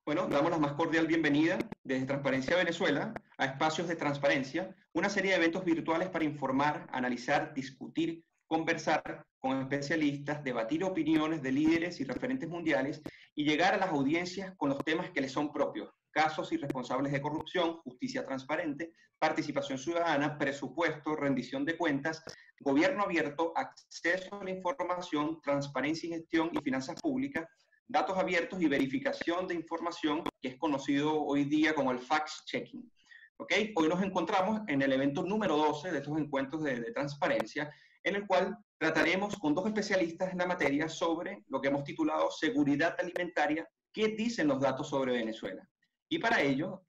Bueno, damos la más cordial bienvenida desde Transparencia Venezuela a Espacios de Transparencia, una serie de eventos virtuales para informar, analizar, discutir, conversar con especialistas, debatir opiniones de líderes y referentes mundiales y llegar a las audiencias con los temas que les son propios: casos y responsables de corrupción, justicia transparente, participación ciudadana, presupuesto, rendición de cuentas, gobierno abierto, acceso a la información, transparencia y gestión y finanzas públicas, datos abiertos y verificación de información, que es conocido hoy día como el fact-checking. ¿Okay? Hoy nos encontramos en el evento número 12 de estos encuentros de transparencia, en el cual trataremos con dos especialistas en la materia sobre lo que hemos titulado seguridad alimentaria, ¿qué dicen los datos sobre Venezuela? Y para ello,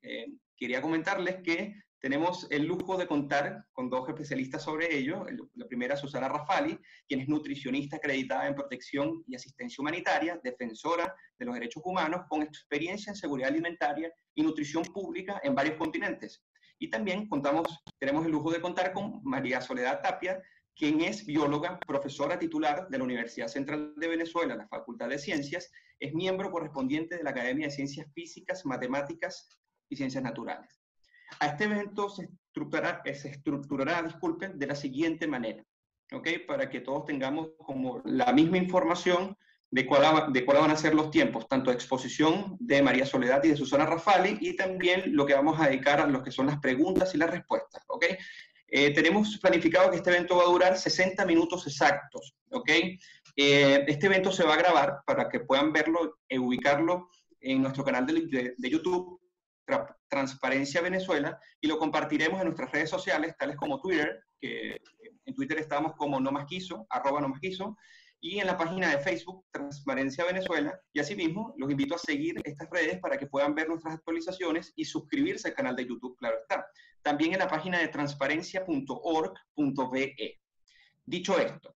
quería comentarles que tenemos el lujo de contar con dos especialistas sobre ello. La primera, Susana Rafali, quien es nutricionista acreditada en protección y asistencia humanitaria, defensora de los derechos humanos, con experiencia en seguridad alimentaria y nutrición pública en varios continentes. Y también tenemos el lujo de contar con María Soledad Tapia, quien es bióloga, profesora titular de la Universidad Central de Venezuela, la Facultad de Ciencias, es miembro correspondiente de la Academia de Ciencias Físicas, Matemáticas y Ciencias Naturales. A este evento se estructurará, disculpen, de la siguiente manera, ¿ok? Para que todos tengamos como la misma información de cuáles van a ser los tiempos, tanto de exposición de María Soledad y de Susana Rafali, y también lo que vamos a dedicar a lo que son las preguntas y las respuestas, ¿ok? Tenemos planificado que este evento va a durar 60 minutos exactos, ¿ok? Este evento se va a grabar para que puedan verlo e ubicarlo en nuestro canal de YouTube, Transparencia Venezuela, y lo compartiremos en nuestras redes sociales, tales como Twitter, que en Twitter estamos como @nomasquiso, y en la página de Facebook, Transparencia Venezuela, y asimismo los invito a seguir estas redes para que puedan ver nuestras actualizaciones y suscribirse al canal de YouTube, claro está. También en la página de transparencia.org.be. Dicho esto,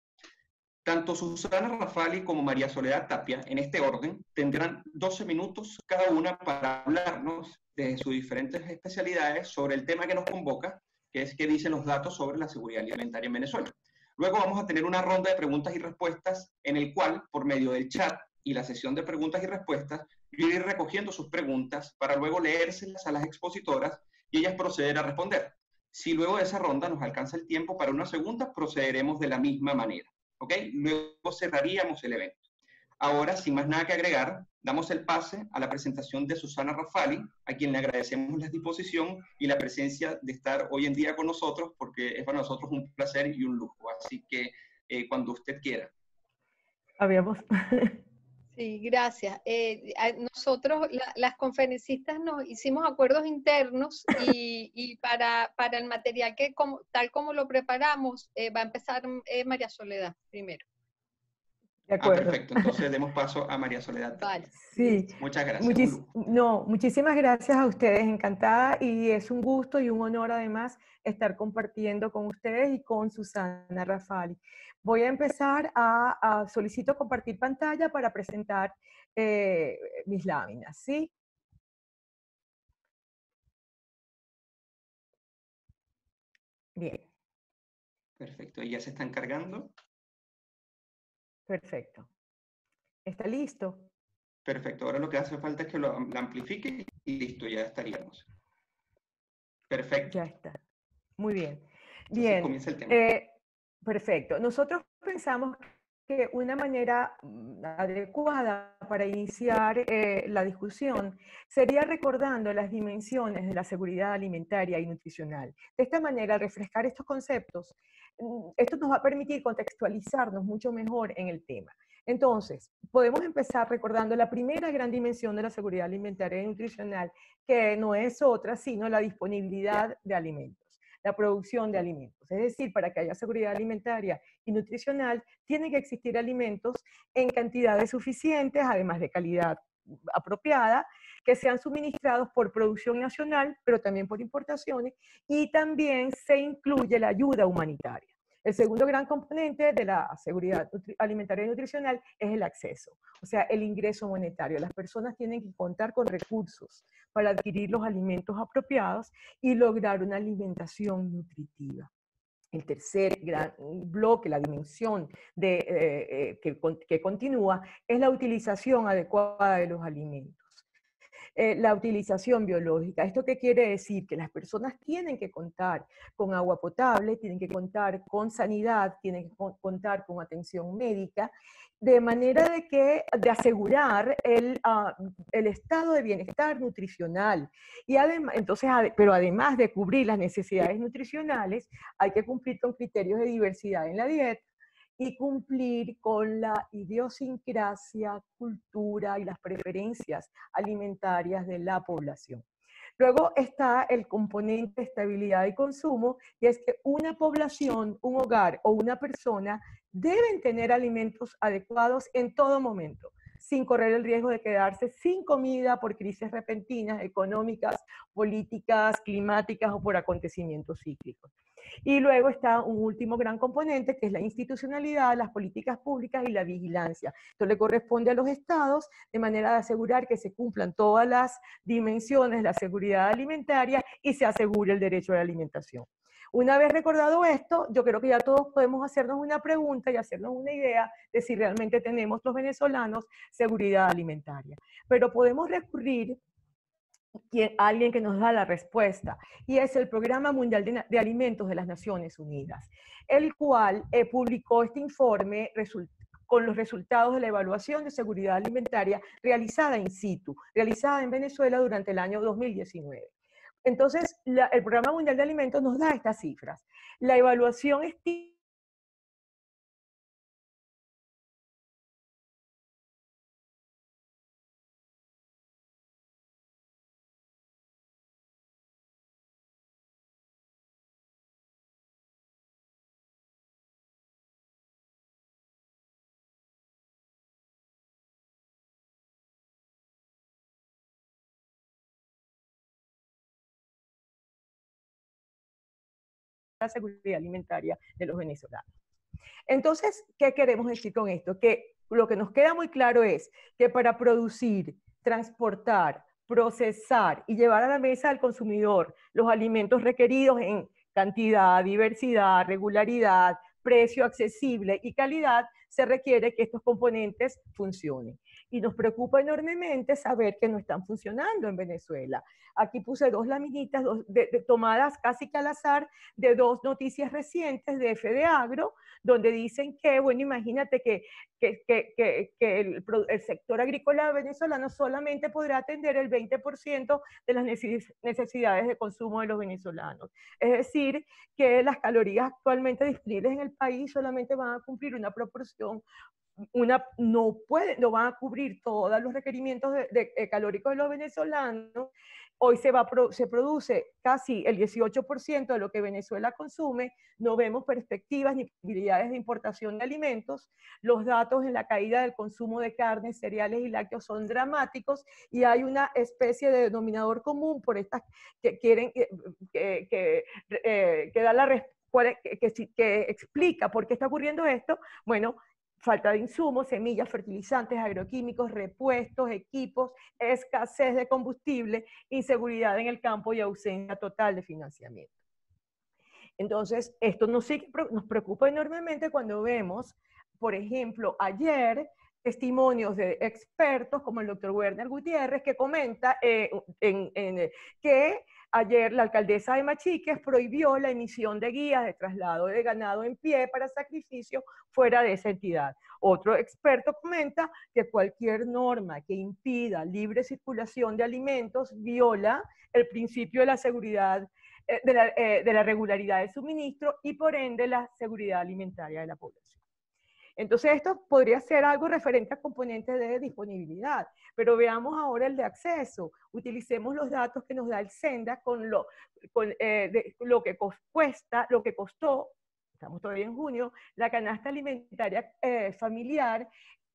tanto Susana Rafali como María Soledad Tapia, en este orden, tendrán 12 minutos cada una para hablarnos de sus diferentes especialidades sobre el tema que nos convoca, que es qué dicen los datos sobre la seguridad alimentaria en Venezuela. Luego vamos a tener una ronda de preguntas y respuestas en el cual, por medio del chat y la sesión de preguntas y respuestas, yo iré recogiendo sus preguntas para luego leérselas a las expositoras y ellas proceder a responder. Si luego de esa ronda nos alcanza el tiempo para una segunda, procederemos de la misma manera. ¿Ok? Luego cerraríamos el evento. Ahora, sin más nada que agregar, damos el pase a la presentación de Susana Rafali, a quien le agradecemos la disposición y la presencia de estar hoy en día con nosotros, porque es para nosotros un placer y un lujo. Así que cuando usted quiera. Habíamos... Sí, gracias. Nosotros, las conferencistas, nos hicimos acuerdos internos y para el material que tal como lo preparamos, va a empezar María Soledad primero. De acuerdo. Perfecto. Entonces demos paso a María Soledad. Vale. Sí. Muchas gracias. Muchísimas gracias a ustedes, encantada, y es un gusto y un honor además estar compartiendo con ustedes y con Susana Rafali. Voy a empezar solicito compartir pantalla para presentar mis láminas, ¿sí? Bien. Perfecto, ya se están cargando. Perfecto. ¿Está listo? Perfecto, ahora lo que hace falta es que lo amplifique y listo, ya estaríamos. Perfecto. Ya está. Muy bien. Entonces, Bien. comienza el tema. Perfecto. Nosotros pensamos que una manera adecuada para iniciar la discusión sería recordando las dimensiones de la seguridad alimentaria y nutricional. De esta manera, refrescar estos conceptos, esto nos va a permitir contextualizarnos mucho mejor en el tema. Entonces, podemos empezar recordando la primera gran dimensión de la seguridad alimentaria y nutricional, que no es otra sino la disponibilidad de alimentos, la producción de alimentos. Es decir, para que haya seguridad alimentaria y nutricional, tienen que existir alimentos en cantidades suficientes, además de calidad apropiada, que sean suministrados por producción nacional, pero también por importaciones, y también se incluye la ayuda humanitaria. El segundo gran componente de la seguridad alimentaria y nutricional es el acceso, o sea, el ingreso monetario. Las personas tienen que contar con recursos para adquirir los alimentos apropiados y lograr una alimentación nutritiva. El tercer gran bloque, la dimensión que continúa, es la utilización adecuada de los alimentos. la utilización biológica. ¿Esto qué quiere decir? Que las personas tienen que contar con agua potable, tienen que contar con sanidad, tienen que contar con atención médica, de manera de asegurar el estado de bienestar nutricional. Y además, entonces, pero además de cubrir las necesidades nutricionales, hay que cumplir con criterios de diversidad en la dieta y cumplir con la idiosincrasia, cultura y las preferencias alimentarias de la población. Luego está el componente de estabilidad y consumo, y es que una población, un hogar o una persona deben tener alimentos adecuados en todo momento, sin correr el riesgo de quedarse sin comida por crisis repentinas, económicas, políticas, climáticas o por acontecimientos cíclicos. Y luego está un último gran componente, que es la institucionalidad, las políticas públicas y la vigilancia. Esto le corresponde a los estados, de manera de asegurar que se cumplan todas las dimensiones de la seguridad alimentaria y se asegure el derecho a la alimentación. Una vez recordado esto, yo creo que ya todos podemos hacernos una pregunta y hacernos una idea de si realmente tenemos los venezolanos seguridad alimentaria. Pero podemos recurrir a alguien que nos da la respuesta, y es el Programa Mundial de Alimentos de las Naciones Unidas, el cual publicó este informe con los resultados de la evaluación de seguridad alimentaria realizada in situ, realizada en Venezuela durante el año 2019. Entonces, el Programa Mundial de Alimentos nos da estas cifras. La evaluación estima la seguridad alimentaria de los venezolanos. Entonces, ¿qué queremos decir con esto? Que lo que nos queda muy claro es que para producir, transportar, procesar y llevar a la mesa del consumidor los alimentos requeridos en cantidad, diversidad, regularidad, precio accesible y calidad, se requiere que estos componentes funcionen. Y nos preocupa enormemente saber que no están funcionando en Venezuela. Aquí puse dos laminitas tomadas casi que al azar de dos noticias recientes de FEDEAGRO, donde dicen que, bueno, imagínate que el sector agrícola venezolano solamente podrá atender el 20% de las necesidades de consumo de los venezolanos. Es decir, que las calorías actualmente disponibles en el país solamente van a cumplir una proporción, no van a cubrir todos los requerimientos calóricos de los venezolanos. Hoy se produce casi el 18% de lo que Venezuela consume, no vemos perspectivas ni posibilidades de importación de alimentos, los datos en la caída del consumo de carnes, cereales y lácteos son dramáticos, y hay una especie de denominador común por estas que quieren, que da la respuesta, que explica por qué está ocurriendo esto. Bueno, falta de insumos, semillas, fertilizantes, agroquímicos, repuestos, equipos, escasez de combustible, inseguridad en el campo y ausencia total de financiamiento. Entonces, esto nos preocupa enormemente cuando vemos, por ejemplo, ayer, testimonios de expertos como el doctor Werner Gutiérrez, que comenta que ayer la alcaldesa de Machiques prohibió la emisión de guías de traslado de ganado en pie para sacrificio fuera de esa entidad. Otro experto comenta que cualquier norma que impida libre circulación de alimentos viola el principio de la seguridad, de la regularidad de suministro y por ende la seguridad alimentaria de la población. Entonces esto podría ser algo referente a componentes de disponibilidad, pero veamos ahora el de acceso. Utilicemos los datos que nos da el SENDA con lo que cuesta, lo que costó, estamos todavía en junio, la canasta alimentaria familiar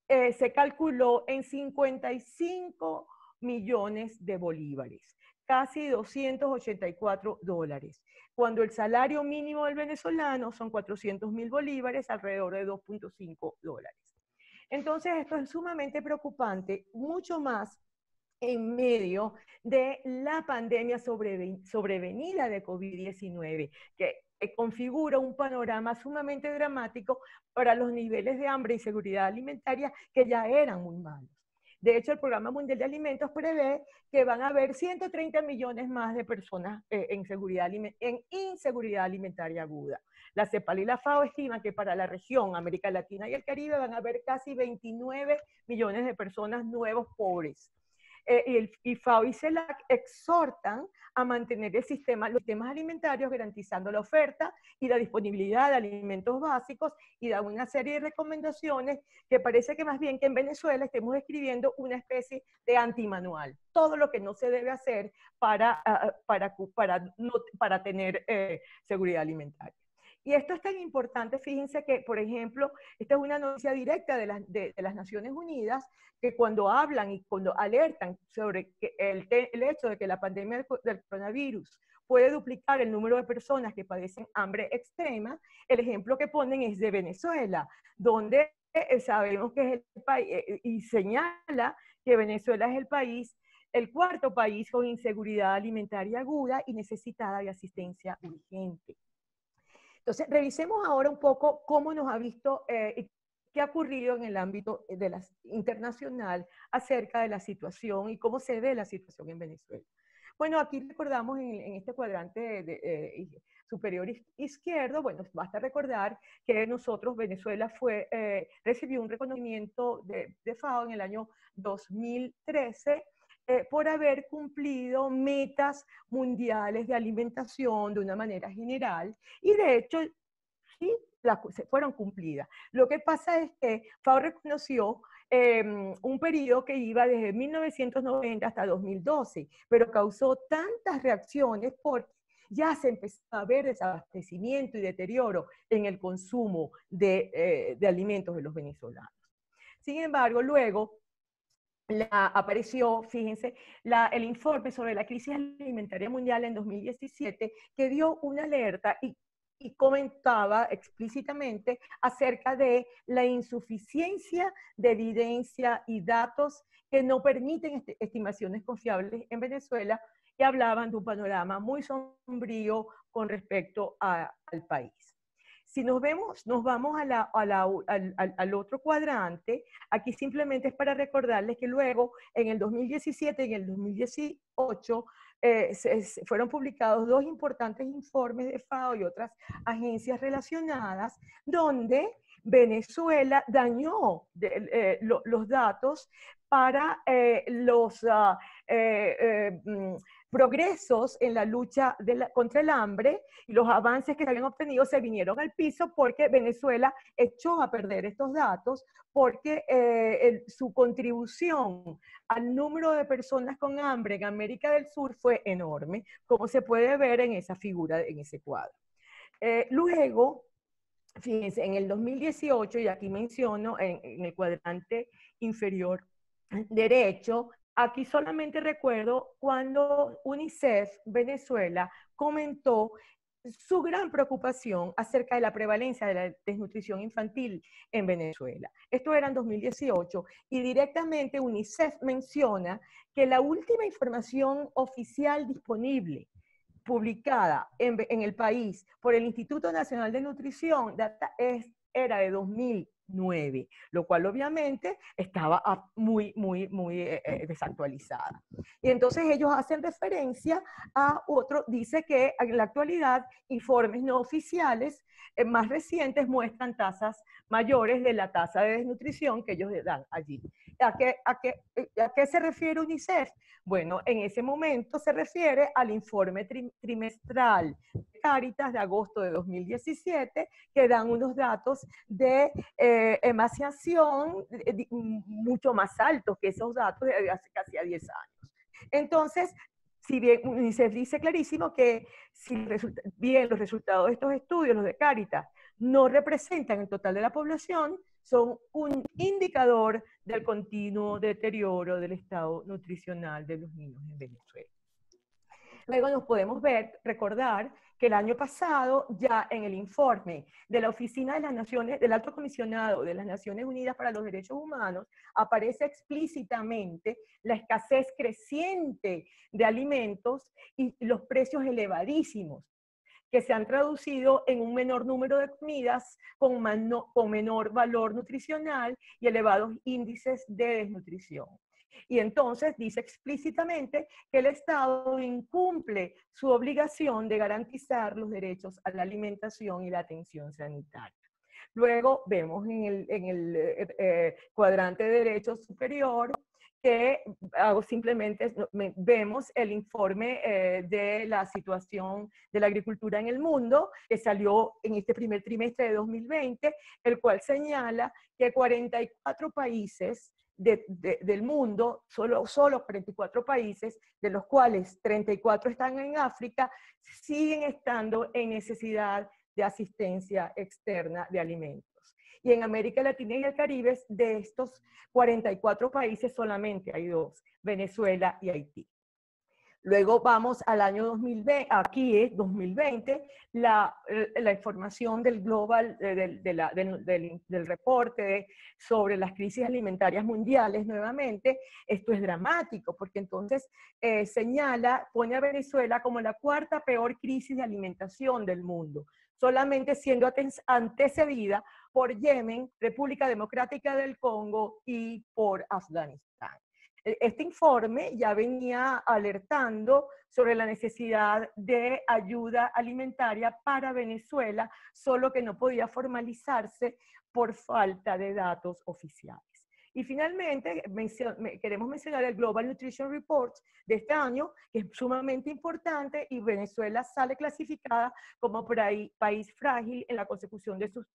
se calculó en 55 millones de bolívares, casi $284, cuando el salario mínimo del venezolano son 400.000 bolívares, alrededor de $2.5. Entonces esto es sumamente preocupante, mucho más en medio de la pandemia sobrevenida de COVID-19, que configura un panorama sumamente dramático para los niveles de hambre y seguridad alimentaria que ya eran muy malos. De hecho, el Programa Mundial de Alimentos prevé que van a haber 130 millones más de personas en inseguridad alimentaria aguda. La CEPAL y la FAO estiman que para la región, América Latina y el Caribe, van a haber casi 29 millones de personas nuevos pobres. Y FAO y CELAC exhortan a mantener los sistemas alimentarios garantizando la oferta y la disponibilidad de alimentos básicos, y da una serie de recomendaciones que parece que más bien que en Venezuela estemos escribiendo una especie de antimanual. Todo lo que no se debe hacer para tener seguridad alimentaria. Y esto es tan importante, fíjense que, por ejemplo, esta es una noticia directa de las Naciones Unidas, que cuando hablan y cuando alertan sobre que el hecho de que la pandemia del coronavirus puede duplicar el número de personas que padecen hambre extrema, el ejemplo que ponen es de Venezuela, donde sabemos que es el país, y señala que Venezuela es el cuarto país con inseguridad alimentaria aguda y necesitada de asistencia urgente. Entonces, revisemos ahora un poco cómo nos ha visto, qué ha ocurrido en el ámbito internacional acerca de la situación y cómo se ve la situación en Venezuela. Bueno, aquí recordamos en este cuadrante superior izquierdo, bueno, basta recordar que Venezuela recibió un reconocimiento de FAO en el año 2013 por haber cumplido metas mundiales de alimentación de una manera general, y de hecho, sí, fueron cumplidas. Lo que pasa es que FAO reconoció un periodo que iba desde 1990 hasta 2012, pero causó tantas reacciones porque ya se empezó a ver desabastecimiento y deterioro en el consumo de alimentos de los venezolanos. Sin embargo, luego apareció, fíjense, el informe sobre la crisis alimentaria mundial en 2017, que dio una alerta y comentaba explícitamente acerca de la insuficiencia de evidencia y datos que no permiten estimaciones confiables en Venezuela, y hablaban de un panorama muy sombrío con respecto al país. Si nos vamos al otro cuadrante, aquí simplemente es para recordarles que luego, en el 2017 y en el 2018, fueron publicados dos importantes informes de FAO y otras agencias relacionadas, donde Venezuela dañó los datos para los progresos en la lucha contra el hambre, y los avances que se habían obtenido se vinieron al piso porque Venezuela echó a perder estos datos, porque su contribución al número de personas con hambre en América del Sur fue enorme, como se puede ver en esa figura, en ese cuadro. Luego, fíjense, en el 2018, y aquí menciono en el cuadrante inferior derecho, aquí solamente recuerdo cuando UNICEF Venezuela comentó su gran preocupación acerca de la prevalencia de la desnutrición infantil en Venezuela. Esto era en 2018, y directamente UNICEF menciona que la última información oficial disponible publicada en el país por el Instituto Nacional de Nutrición era de 2009, lo cual obviamente estaba muy desactualizada. Y entonces ellos hacen referencia a otro, dice que en la actualidad informes no oficiales más recientes muestran tasas mayores de la tasa de desnutrición que ellos dan allí. ¿A qué se refiere UNICEF? Bueno, en ese momento se refiere al informe trimestral de Cáritas de agosto de 2017, que dan unos datos de emaciación mucho más altos que esos datos de hace casi 10 años. Entonces, si bien UNICEF dice clarísimo que si bien los resultados de estos estudios, los de Cáritas, no representan el total de la población, son un indicador del continuo deterioro del estado nutricional de los niños en Venezuela. Luego nos podemos recordar que el año pasado, ya en el informe de la Oficina de las Naciones, del Alto Comisionado de las Naciones Unidas para los Derechos Humanos, aparece explícitamente la escasez creciente de alimentos y los precios elevadísimos, que se han traducido en un menor número de comidas con menor valor nutricional y elevados índices de desnutrición. Y entonces dice explícitamente que el Estado incumple su obligación de garantizar los derechos a la alimentación y la atención sanitaria. Luego vemos en el cuadrante derecho superior que simplemente vemos el informe de la situación de la agricultura en el mundo, que salió en este primer trimestre de 2020, el cual señala que 44 países del mundo, solo 44 países, de los cuales 34 están en África, siguen estando en necesidad de asistencia externa de alimentos. Y en América Latina y el Caribe, de estos 44 países, solamente hay 2, Venezuela y Haití. Luego vamos al año 2020, aquí es 2020, la información del global, del reporte sobre las crisis alimentarias mundiales nuevamente. Esto es dramático porque entonces señala, pone a Venezuela como la cuarta peor crisis de alimentación del mundo, solamente siendo antecedida por Yemen, República Democrática del Congo y por Afganistán. Este informe ya venía alertando sobre la necesidad de ayuda alimentaria para Venezuela, solo que no podía formalizarse por falta de datos oficiales. Y finalmente, queremos mencionar el Global Nutrition Report de este año, que es sumamente importante, y Venezuela sale clasificada como país frágil en la consecución de sus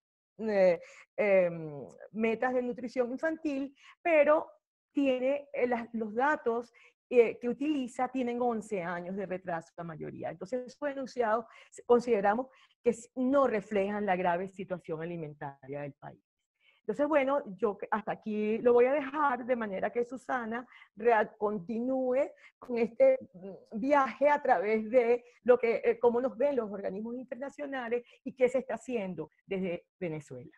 metas de nutrición infantil, pero tiene los datos que utiliza tienen 11 años de retraso la mayoría. Entonces, fue denunciado, consideramos que no reflejan la grave situación alimentaria del país. Entonces, bueno, yo hasta aquí lo voy a dejar de manera que Susana continúe con este viaje a través de lo que, cómo nos ven los organismos internacionales y qué se está haciendo desde Venezuela.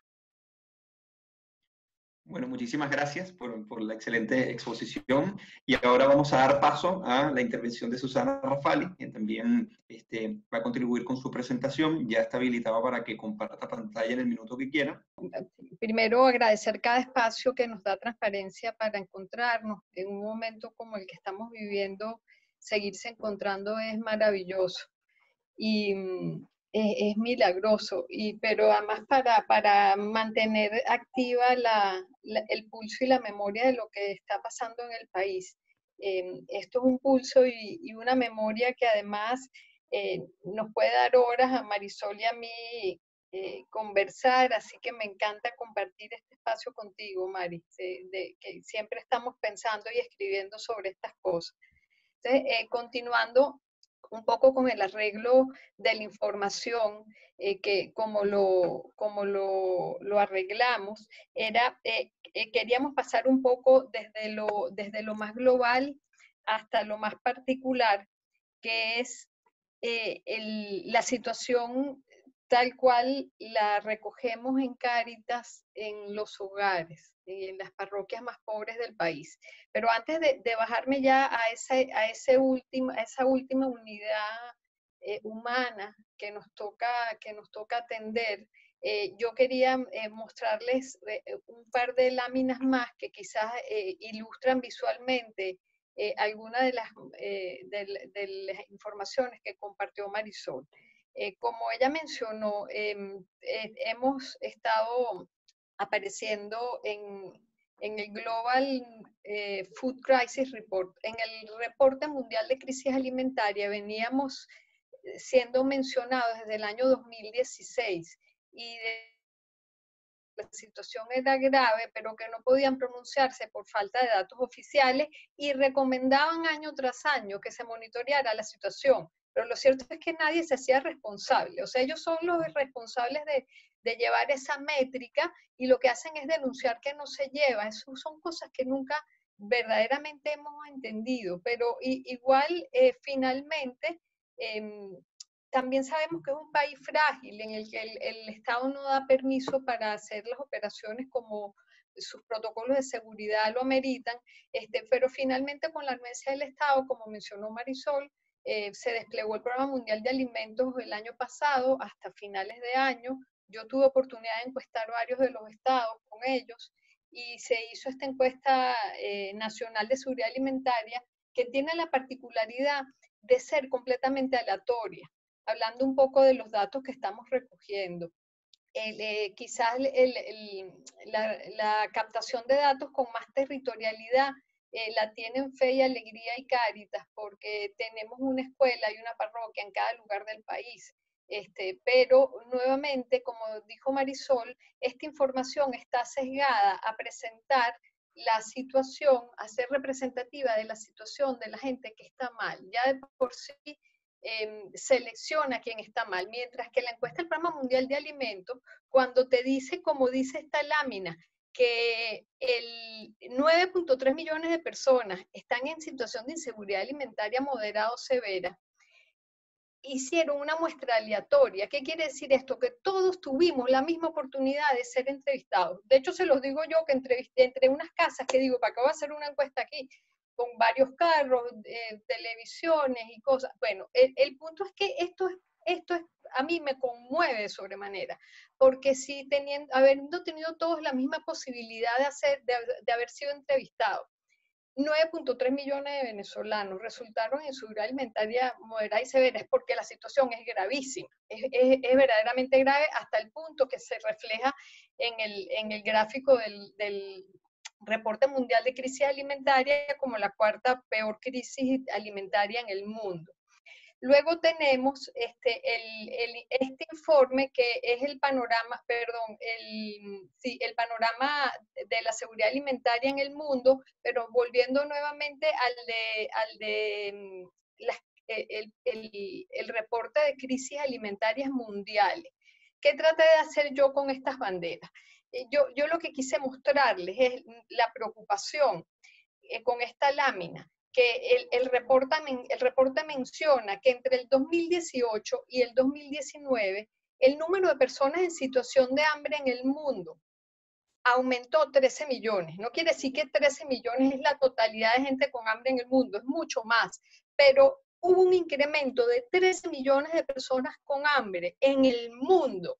Bueno, muchísimas gracias por la excelente exposición. Y ahora vamos a dar paso a la intervención de Susana Rafali, quien también va a contribuir con su presentación. Ya está habilitada para que comparta pantalla en el minuto que quiera. Primero, agradecer cada espacio que nos da Transparencia para encontrarnos. En un momento como el que estamos viviendo, seguirse encontrando es maravilloso. Y es milagroso, pero además para mantener activa el pulso y la memoria de lo que está pasando en el país. Esto es un pulso y una memoria que además nos puede dar horas a Marisol y a mí conversar, así que me encanta compartir este espacio contigo, Mari, que siempre estamos pensando y escribiendo sobre estas cosas. Entonces, continuando un poco con el arreglo de la información, que como lo arreglamos, queríamos pasar un poco desde lo más global hasta lo más particular, que es la situación tal cual la recogemos en Cáritas en los hogares, en las parroquias más pobres del país. Pero antes de bajarme ya a esa última unidad humana que nos toca atender, yo quería mostrarles un par de láminas más que quizás ilustran visualmente algunas de las informaciones que compartió Marisol. Como ella mencionó, hemos estado apareciendo en el Global Food Crisis Report. En el reporte mundial de crisis alimentaria veníamos siendo mencionados desde el año 2016 y la situación era grave, pero que no podían pronunciarse por falta de datos oficiales y recomendaban año tras año que se monitoreara la situación. Pero lo cierto es que nadie se hacía responsable. O sea, ellos son los responsables de llevar esa métrica y lo que hacen es denunciar que no se lleva. Eso son cosas que nunca verdaderamente hemos entendido. Pero igual, finalmente, también sabemos que es un país frágil en el que el Estado no da permiso para hacer las operaciones como sus protocolos de seguridad lo ameritan, pero finalmente con la anuencia del Estado, como mencionó Marisol, se desplegó el Programa Mundial de Alimentos el año pasado hasta finales de año. Yo tuve oportunidad de encuestar varios de los estados con ellos y se hizo esta encuesta nacional de seguridad alimentaria, que tiene la particularidad de ser completamente aleatoria, hablando un poco de los datos que estamos recogiendo. Quizás la captación de datos con más territorialidad la tienen Fe y Alegría y Cáritas, porque tenemos una escuela y una parroquia en cada lugar del país. Pero nuevamente, como dijo Marisol, esta información está sesgada a presentar la situación, a ser representativa de la situación de la gente que está mal. Ya de por sí selecciona quién está mal, mientras que la encuesta del Programa Mundial de Alimentos, cuando te dice, como dice esta lámina, que el 9.3 millones de personas están en situación de inseguridad alimentaria moderada o severa, hicieron una muestra aleatoria. ¿Qué quiere decir esto? Que todos tuvimos la misma oportunidad de ser entrevistados. De hecho, se los digo yo, que entre unas casas que digo, ¿para qué voy a hacer una encuesta aquí? Con varios carros, televisiones y cosas. Bueno, el punto es que esto a mí me conmueve de sobremanera, porque si habiendo tenido todos la misma posibilidad de haber sido entrevistados, 9.3 millones de venezolanos resultaron en inseguridad alimentaria moderada y severa, es porque la situación es gravísima, es verdaderamente grave, hasta el punto que se refleja en el gráfico del Reporte Mundial de Crisis Alimentaria como la cuarta peor crisis alimentaria en el mundo. Luego tenemos este informe, que es el panorama, el panorama de la seguridad alimentaria en el mundo, pero volviendo nuevamente el reporte de crisis alimentarias mundiales. ¿Qué traté de hacer yo con estas banderas? Yo lo que quise mostrarles es la preocupación con esta lámina, que el reporte menciona que entre el 2018 y el 2019 el número de personas en situación de hambre en el mundo aumentó 13 millones. No quiere decir que 13 millones es la totalidad de gente con hambre en el mundo, es mucho más, pero hubo un incremento de 13 millones de personas con hambre en el mundo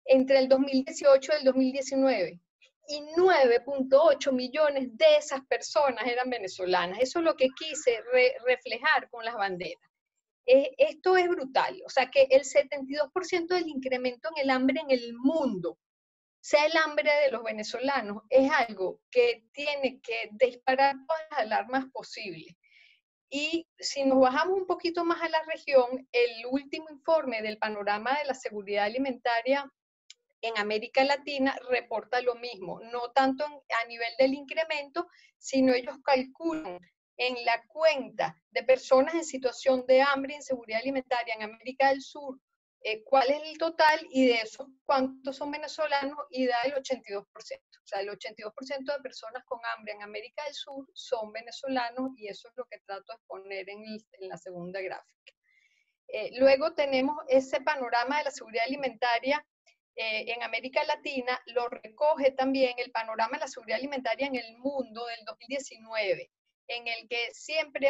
entre el 2018 y el 2019. Y 9.8 millones de esas personas eran venezolanas. Eso es lo que quise reflejar con las banderas. Esto es brutal. O sea, que el 72% del incremento en el hambre en el mundo sea el hambre de los venezolanos, es algo que tiene que disparar todas las alarmas posibles. Y si nos bajamos un poquito más a la región, el último informe del panorama de la seguridad alimentaria en América Latina reporta lo mismo, no tanto a nivel del incremento, sino ellos calculan en la cuenta de personas en situación de hambre e inseguridad alimentaria en América del Sur, cuál es el total, y de eso cuántos son venezolanos, y da el 82%. O sea, el 82% de personas con hambre en América del Sur son venezolanos, y eso es lo que trato de poner en la segunda gráfica. Luego tenemos ese panorama de la seguridad alimentaria en América Latina, lo recoge también el panorama de la seguridad alimentaria en el mundo del 2019, en el que siempre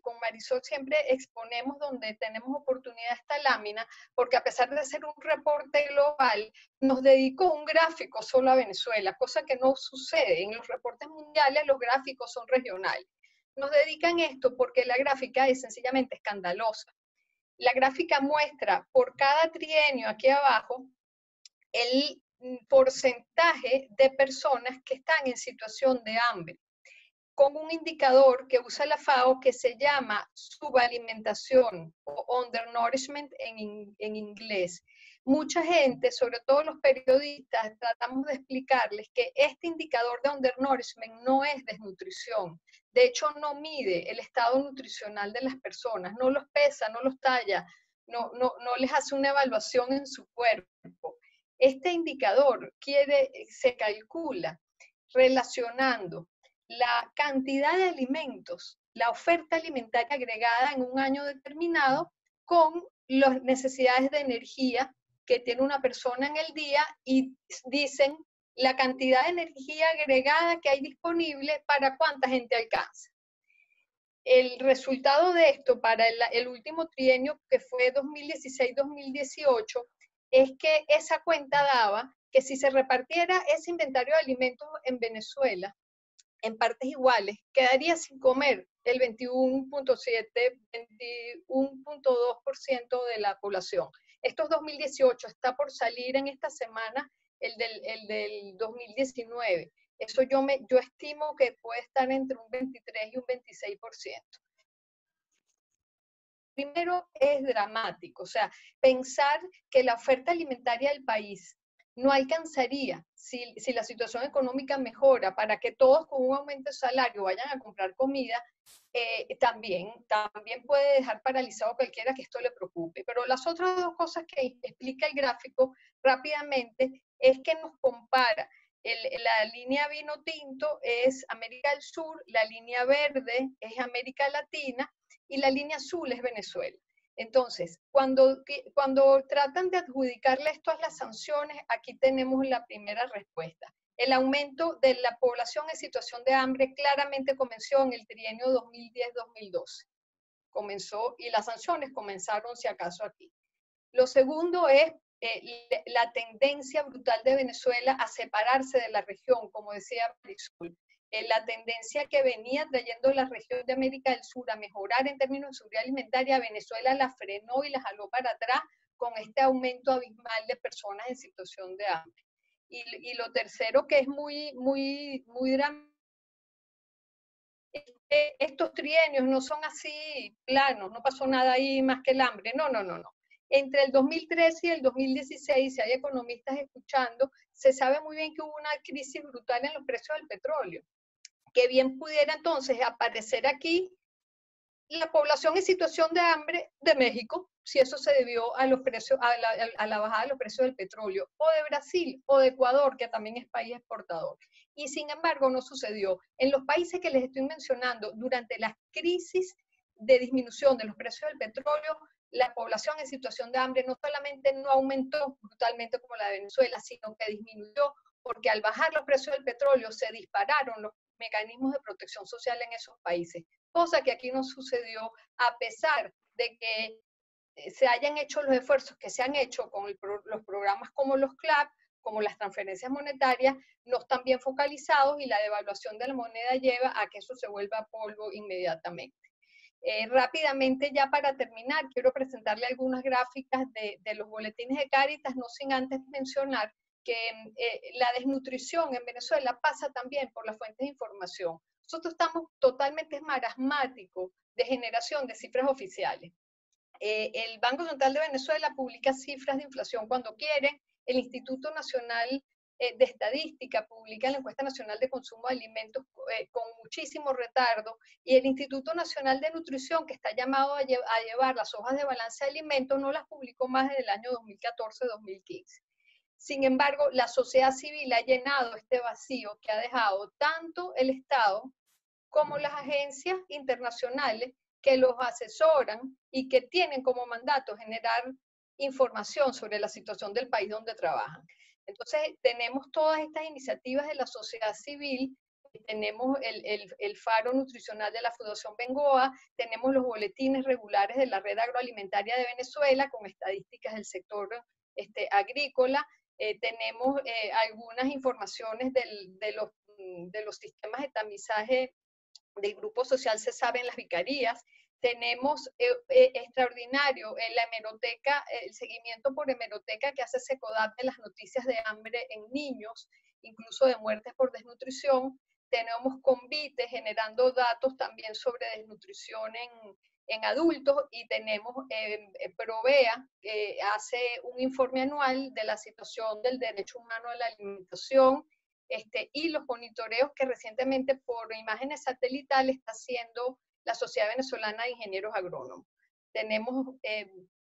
con Marisol siempre exponemos, donde tenemos oportunidad, esta lámina, porque a pesar de ser un reporte global, nos dedicó un gráfico solo a Venezuela, cosa que no sucede. En los reportes mundiales los gráficos son regionales. Nos dedican esto porque la gráfica es sencillamente escandalosa. La gráfica muestra por cada trienio aquí abajo el porcentaje de personas que están en situación de hambre, con un indicador que usa la FAO que se llama subalimentación o undernourishment en inglés. Mucha gente, sobre todo los periodistas, tratamos de explicarles que este indicador de undernourishment no es desnutrición. De hecho, no mide el estado nutricional de las personas, no los pesa, no los talla, no les hace una evaluación en su cuerpo. Este indicador se calcula relacionando la cantidad de alimentos, la oferta alimentaria agregada en un año determinado, con las necesidades de energía que tiene una persona en el día, y dicen la cantidad de energía agregada que hay disponible para cuánta gente alcanza. El resultado de esto para el último trienio, que fue 2016-2018, es que esa cuenta daba que si se repartiera ese inventario de alimentos en Venezuela en partes iguales, quedaría sin comer el 21.7, 21.2% de la población. Esto es 2018, está por salir en esta semana el del 2019. Eso yo estimo que puede estar entre un 23 y un 26%. Primero es dramático, o sea, pensar que la oferta alimentaria del país no alcanzaría si la situación económica mejora para que todos con un aumento de salario vayan a comprar comida, también puede dejar paralizado a cualquiera que esto le preocupe. Pero las otras dos cosas que explica el gráfico rápidamente es que nos compara. La línea vino tinto es América del Sur, la línea verde es América Latina, y la línea azul es Venezuela. Entonces, cuando tratan de adjudicarle esto a las sanciones, aquí tenemos la primera respuesta. El aumento de la población en situación de hambre claramente comenzó en el trienio 2010-2012. Comenzó, y las sanciones comenzaron, si acaso, aquí. Lo segundo es la tendencia brutal de Venezuela a separarse de la región, como decía Marisol. La tendencia que venía trayendo la región de América del Sur a mejorar en términos de seguridad alimentaria, Venezuela la frenó y la jaló para atrás con este aumento abismal de personas en situación de hambre. Y lo tercero, que es muy dramático, estos trienios no son así planos, no pasó nada ahí más que el hambre, no. Entre el 2013 y el 2016, si hay economistas escuchando, se sabe muy bien que hubo una crisis brutal en los precios del petróleo, que bien pudiera entonces aparecer aquí la población en situación de hambre de México, si eso se debió a los precios, a la bajada de los precios del petróleo, o de Brasil, o de Ecuador, que también es país exportador. Y sin embargo no sucedió. En los países que les estoy mencionando, durante las crisis de disminución de los precios del petróleo, la población en situación de hambre no solamente no aumentó brutalmente como la de Venezuela, sino que disminuyó, porque al bajar los precios del petróleo se dispararon los mecanismos de protección social en esos países, cosa que aquí no sucedió, a pesar de que se hayan hecho los esfuerzos que se han hecho con los programas como los CLAP, como las transferencias monetarias, no están bien focalizados, y la devaluación de la moneda lleva a que eso se vuelva polvo inmediatamente. Rápidamente, ya para terminar, quiero presentarle algunas gráficas de los boletines de Cáritas, no sin antes mencionar que la desnutrición en Venezuela pasa también por las fuentes de información. Nosotros estamos totalmente marasmáticos de generación de cifras oficiales. El Banco Central de Venezuela publica cifras de inflación cuando quiere, el Instituto Nacional de Estadística publica la Encuesta Nacional de Consumo de Alimentos con muchísimo retardo, y el Instituto Nacional de Nutrición, que está llamado a llevar las hojas de balance de alimentos, no las publicó más desde el año 2014-2015. Sin embargo, la sociedad civil ha llenado este vacío que ha dejado tanto el Estado como las agencias internacionales que los asesoran y que tienen como mandato generar información sobre la situación del país donde trabajan. Entonces, tenemos todas estas iniciativas de la sociedad civil, tenemos el faro nutricional de la Fundación Bengoa, tenemos los boletines regulares de la Red Agroalimentaria de Venezuela con estadísticas del sector agrícola, tenemos algunas informaciones de los sistemas de tamizaje del grupo social se sabe en las vicarías. Tenemos extraordinario en la hemeroteca, el seguimiento por hemeroteca que hace SECODAP de las noticias de hambre en niños, incluso de muertes por desnutrición. Tenemos Convite generando datos también sobre desnutrición en adultos, y tenemos Provea, que hace un informe anual de la situación del derecho humano a la alimentación, y los monitoreos que recientemente por imágenes satelitales está haciendo la Sociedad Venezolana de Ingenieros Agrónomos. Tenemos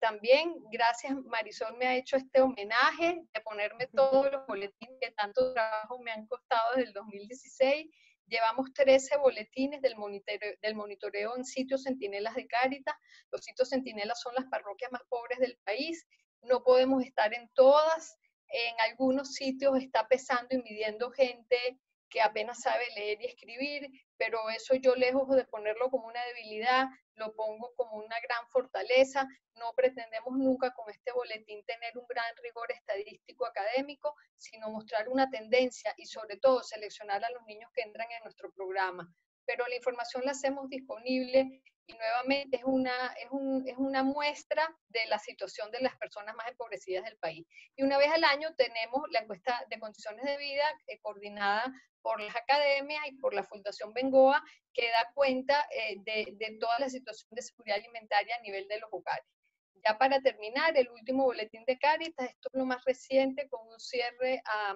también, gracias Marisol me ha hecho este homenaje de ponerme todos los boletines que tanto trabajo me han costado desde el 2016. Llevamos 13 boletines del monitoreo en sitios centinelas de Cáritas. Los sitios centinelas son las parroquias más pobres del país. No podemos estar en todas. En algunos sitios está pesando y midiendo gente que apenas sabe leer y escribir, pero eso yo, lejos de ponerlo como una debilidad, lo pongo como una gran fortaleza. No pretendemos nunca con este boletín tener un gran rigor estadístico académico, sino mostrar una tendencia y sobre todo seleccionar a los niños que entran en nuestro programa. Pero la información la hacemos disponible y nuevamente es una muestra de la situación de las personas más empobrecidas del país. Y una vez al año tenemos la encuesta de condiciones de vida coordinada por las academias y por la Fundación Bengoa, que da cuenta de toda la situación de seguridad alimentaria a nivel de los hogares. Ya para terminar, el último boletín de Cáritas, esto es lo más reciente, con un cierre a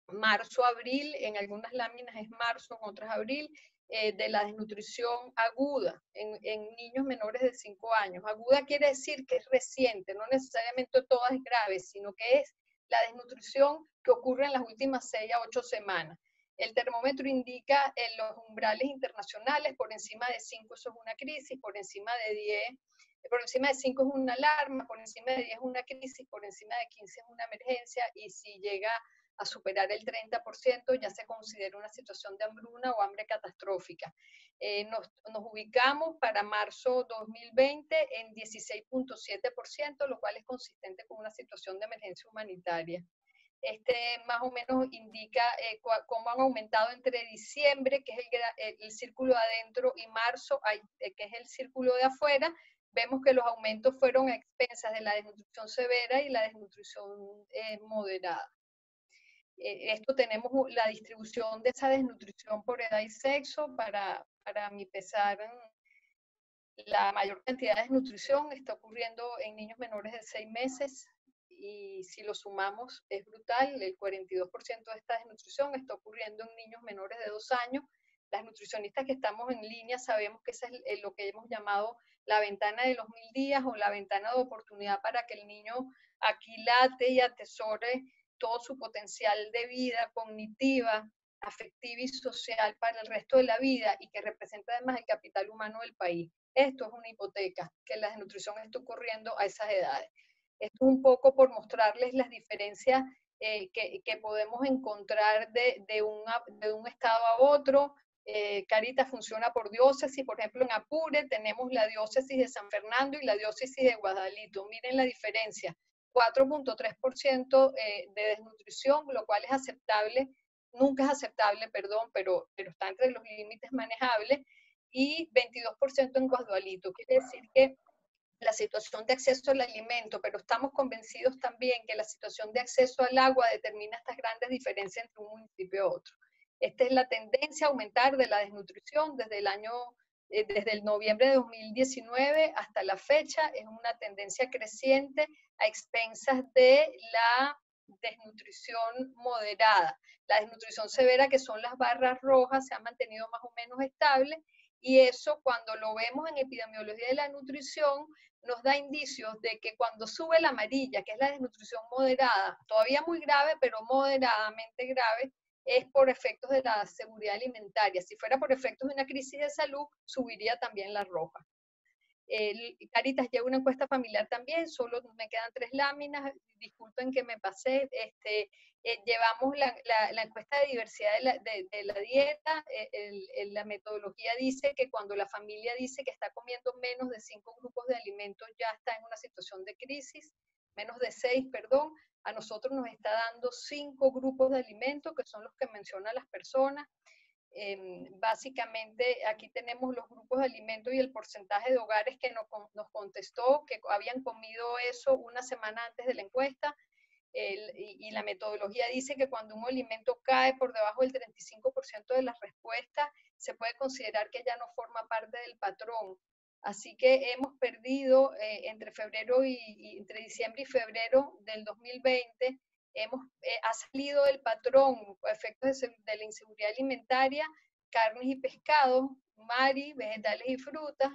marzo-abril, en algunas láminas es marzo, en otras abril, de la desnutrición aguda en niños menores de 5 años. Aguda quiere decir que es reciente, no necesariamente toda es grave, sino que es la desnutrición que ocurre en las últimas 6 a 8 semanas. El termómetro indica en los umbrales internacionales, por encima de 5 eso es una crisis, por encima de 10, por encima de 5 es una alarma, por encima de 10 es una crisis, por encima de 15 es una emergencia, y si llega a superar el 30%, ya se considera una situación de hambruna o hambre catastrófica. Nos ubicamos para marzo 2020 en 16.7%, lo cual es consistente con una situación de emergencia humanitaria. Este más o menos indica cómo han aumentado entre diciembre, que es el círculo de adentro, y marzo, que es el círculo de afuera. Vemos que los aumentos fueron a expensas de la desnutrición severa y la desnutrición moderada. Esto tenemos la distribución de esa desnutrición por edad y sexo. Para mi pesar, la mayor cantidad de desnutrición está ocurriendo en niños menores de 6 meses, y si lo sumamos es brutal, el 42% de esta desnutrición está ocurriendo en niños menores de 2 años. Las nutricionistas que estamos en línea sabemos que eso es lo que hemos llamado la ventana de los 1000 días o la ventana de oportunidad para que el niño aquilate y atesore todo su potencial de vida cognitiva, afectiva y social para el resto de la vida, y que representa además el capital humano del país. Esto es una hipoteca, que la desnutrición está ocurriendo a esas edades. Esto es un poco por mostrarles las diferencias que podemos encontrar de un estado a otro. Cáritas funciona por diócesis. Por ejemplo, en Apure tenemos la diócesis de San Fernando y la diócesis de Guadalito. Miren la diferencia. 4.3% de desnutrición, lo cual es aceptable, nunca es aceptable, perdón, pero está entre los límites manejables, y 22% en Guadalito. Quiere decir que la situación de acceso al alimento, pero estamos convencidos también que la situación de acceso al agua determina estas grandes diferencias entre un municipio y otro. Esta es la tendencia a aumentar de la desnutrición desde el noviembre de 2019 hasta la fecha. Es una tendencia creciente a expensas de la desnutrición moderada. La desnutrición severa, que son las barras rojas, se ha mantenido más o menos estable, y eso, cuando lo vemos en epidemiología de la nutrición, nos da indicios de que cuando sube la amarilla, que es la desnutrición moderada, todavía muy grave, pero moderadamente grave, es por efectos de la seguridad alimentaria. Si fuera por efectos de una crisis de salud, subiría también la roja. Cáritas lleva una encuesta familiar también, solo me quedan 3 láminas, disculpen que me pasé. Llevamos la encuesta de diversidad de la dieta. La metodología dice que cuando la familia dice que está comiendo menos de 5 grupos de alimentos, ya está en una situación de crisis, menos de 6, perdón. A nosotros nos está dando 5 grupos de alimentos, que son los que mencionan las personas. Básicamente aquí tenemos los grupos de alimentos y el porcentaje de hogares que nos contestó que habían comido eso una semana antes de la encuesta. Y la metodología dice que cuando un alimento cae por debajo del 35% de las respuestas, se puede considerar que ya no forma parte del patrón. Así que hemos perdido entre diciembre y febrero del 2020, ha salido del patrón, por efectos de la inseguridad alimentaria, carnes y pescados, mari, vegetales y frutas,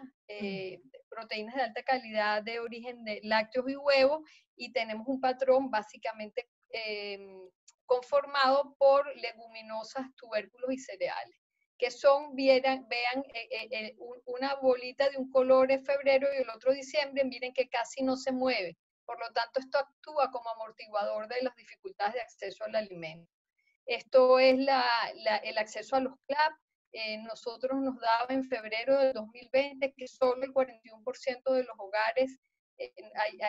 proteínas de alta calidad de origen de lácteos y huevos, y tenemos un patrón básicamente conformado por leguminosas, tubérculos y cereales, que son, vean una bolita de un color en febrero y el otro diciembre, miren que casi no se mueve. Por lo tanto, esto actúa como amortiguador de las dificultades de acceso al alimento. Esto es el acceso a los CLAP. Nosotros nos daba en febrero del 2020 que solo el 41% de los hogares, hay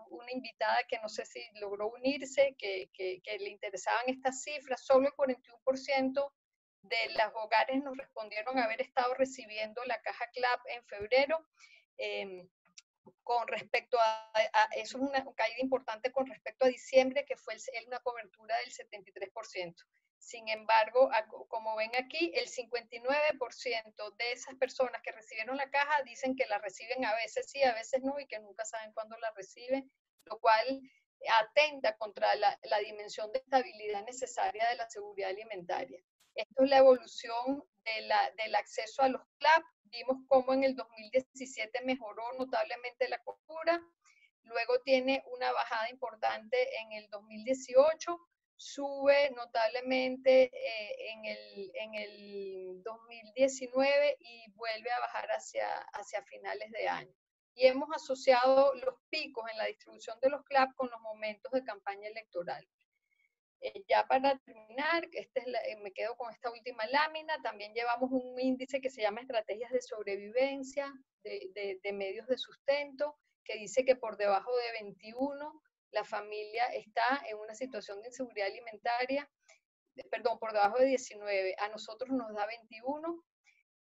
una invitada que no sé si logró unirse, que le interesaban estas cifras, solo el 41% de los hogares nos respondieron haber estado recibiendo la caja CLAP en febrero. Con respecto eso es una caída importante con respecto a diciembre, que fue una cobertura del 73%. Sin embargo, como ven aquí, el 59% de esas personas que recibieron la caja dicen que la reciben a veces sí, a veces no, y que nunca saben cuándo la reciben, lo cual atenta contra la dimensión de estabilidad necesaria de la seguridad alimentaria. Esto es la evolución del acceso a los CLAP. Vimos cómo en el 2017 mejoró notablemente la cobertura, luego tiene una bajada importante en el 2018, sube notablemente en el 2019 y vuelve a bajar hacia finales de año. Y hemos asociado los picos en la distribución de los CLAP con los momentos de campaña electoral. Ya para terminar, me quedo con esta última lámina. También llevamos un índice que se llama Estrategias de Sobrevivencia de Medios de Sustento, que dice que por debajo de 21 la familia está en una situación de inseguridad alimentaria, perdón, por debajo de 19. A nosotros nos da 21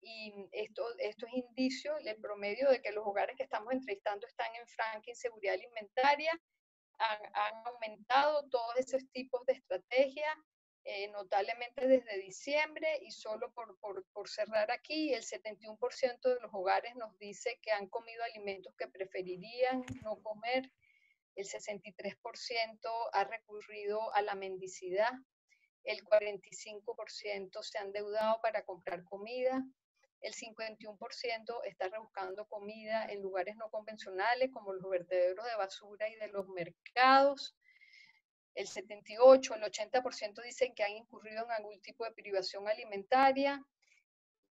y esto es indicio, el promedio de que los hogares que estamos entrevistando están en franca inseguridad alimentaria. Han aumentado todos esos tipos de estrategias notablemente desde diciembre, y solo por cerrar aquí, el 71% de los hogares nos dice que han comido alimentos que preferirían no comer, el 63% ha recurrido a la mendicidad, el 45% se han endeudado para comprar comida, el 51% está rebuscando comida en lugares no convencionales como los vertederos de basura y de los mercados. El 78%, el 80% dicen que han incurrido en algún tipo de privación alimentaria.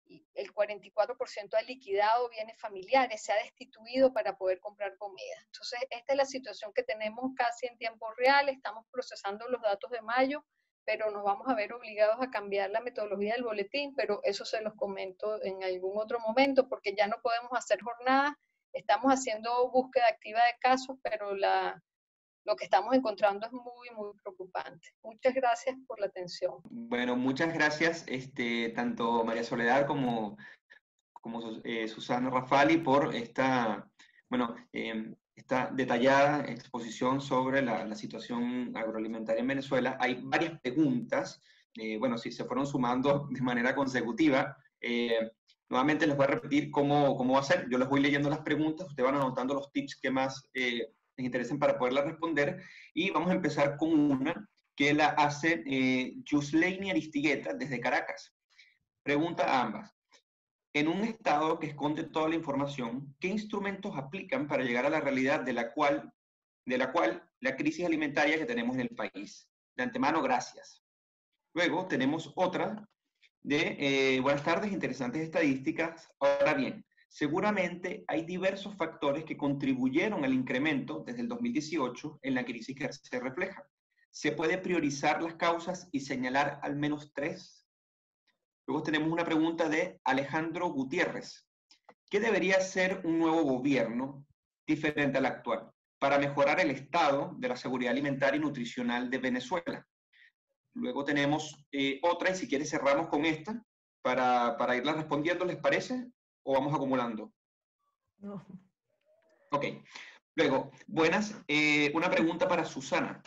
Y el 44% ha liquidado bienes familiares, se ha destituido para poder comprar comida. Entonces, esta es la situación que tenemos casi en tiempo real. Estamos procesando los datos de mayo, pero nos vamos a ver obligados a cambiar la metodología del boletín, pero eso se los comento en algún otro momento, porque ya no podemos hacer jornadas. Estamos haciendo búsqueda activa de casos, pero lo que estamos encontrando es muy, muy preocupante. Muchas gracias por la atención. Bueno, muchas gracias, tanto María Soledad como Susana Rafali por esta detallada exposición sobre la situación agroalimentaria en Venezuela. Hay varias preguntas, si se fueron sumando de manera consecutiva. Nuevamente les voy a repetir cómo va a ser. Yo les voy leyendo las preguntas, ustedes van anotando los tips que más les interesen para poderlas responder, y vamos a empezar con una que la hace Yuslaini Aristigueta desde Caracas. Pregunta a ambas. En un estado que esconde toda la información, ¿qué instrumentos aplican para llegar a la realidad de la cual la crisis alimentaria que tenemos en el país? De antemano, gracias. Luego tenemos otra de buenas tardes, interesantes estadísticas. Ahora bien, seguramente hay diversos factores que contribuyeron al incremento desde el 2018 en la crisis que se refleja. ¿Se puede priorizar las causas y señalar al menos 3? Luego tenemos una pregunta de Alejandro Gutiérrez. ¿Qué debería ser un nuevo gobierno diferente al actual para mejorar el estado de la seguridad alimentaria y nutricional de Venezuela? Luego tenemos otra, y si quieres cerramos con esta para irla respondiendo, ¿les parece? ¿O vamos acumulando? No. Ok. Luego, buenas. Una pregunta para Susana.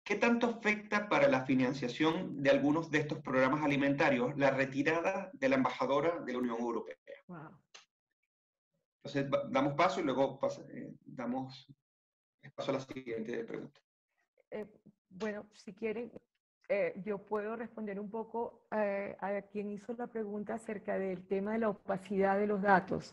¿Qué tanto afecta para la financiación de algunos de estos programas alimentarios la retirada de la embajadora de la Unión Europea? Wow. Entonces, damos paso y luego damos paso a la siguiente pregunta. Bueno, si quieren, yo puedo responder un poco a quien hizo la pregunta acerca del tema de la opacidad de los datos.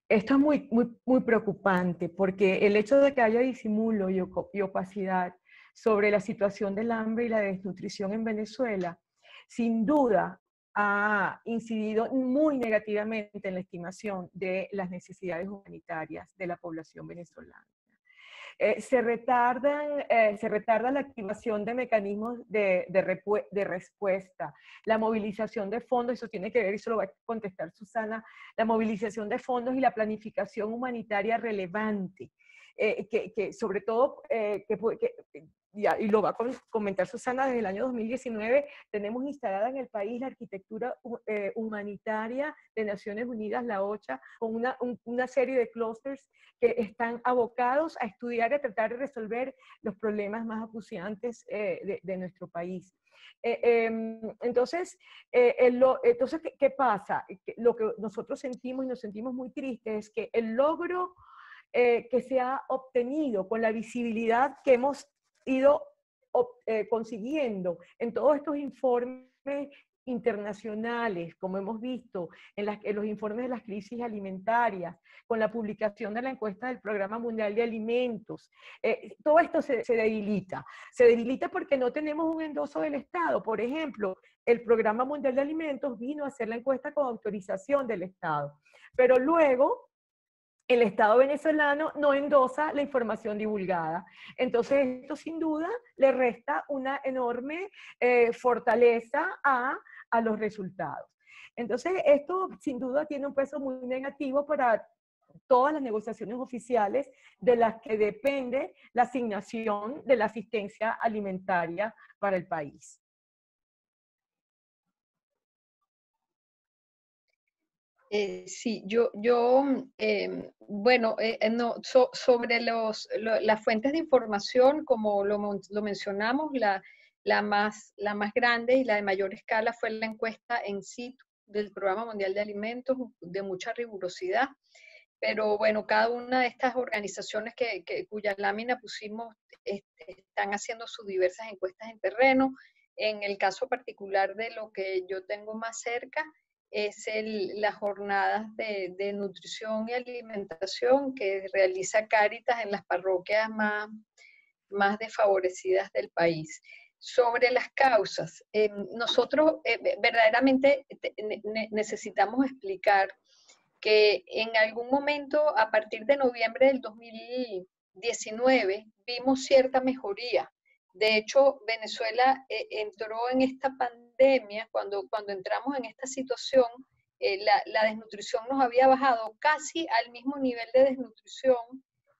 Esto es muy preocupante, porque el hecho de que haya disimulo y opacidad sobre la situación del hambre y la desnutrición en Venezuela, sin duda ha incidido muy negativamente en la estimación de las necesidades humanitarias de la población venezolana. Se retarda la activación de mecanismos de respuesta, la movilización de fondos, eso tiene que ver, eso lo va a contestar Susana, la movilización de fondos y la planificación humanitaria relevante. Que sobre todo, y lo va a comentar Susana, desde el año 2019 tenemos instalada en el país la arquitectura humanitaria de Naciones Unidas, la OCHA, con una serie de clústeres que están abocados a estudiar y a tratar de resolver los problemas más acuciantes de nuestro país. Entonces, ¿qué pasa? Lo que nosotros sentimos y nos sentimos muy tristes es que el logro que se ha obtenido con la visibilidad que hemos ido consiguiendo en todos estos informes internacionales, como hemos visto en los informes de las crisis alimentarias, con la publicación de la encuesta del Programa Mundial de Alimentos, todo esto se debilita. Se debilita porque no tenemos un endoso del Estado. Por ejemplo, el Programa Mundial de Alimentos vino a hacer la encuesta con autorización del Estado, pero luego el Estado venezolano no endosa la información divulgada. Entonces, esto sin duda le resta una enorme fortaleza a los resultados. Entonces, esto sin duda tiene un peso muy negativo para todas las negociaciones oficiales de las que depende la asignación de la asistencia alimentaria para el país. Sí, bueno, no, sobre las fuentes de información, como lo mencionamos, la más grande y la de mayor escala fue la encuesta en situ del Programa Mundial de Alimentos, de mucha rigurosidad. Pero bueno, cada una de estas organizaciones cuya lámina pusimos están haciendo sus diversas encuestas en terreno. En el caso particular de lo que yo tengo más cerca, es las jornadas de nutrición y alimentación que realiza Cáritas en las parroquias más desfavorecidas del país. Sobre las causas, nosotros verdaderamente necesitamos explicar que en algún momento, a partir de noviembre del 2019, vimos cierta mejoría. De hecho, Venezuela entró en esta pandemia, cuando entramos en esta situación, la desnutrición nos había bajado casi al mismo nivel de desnutrición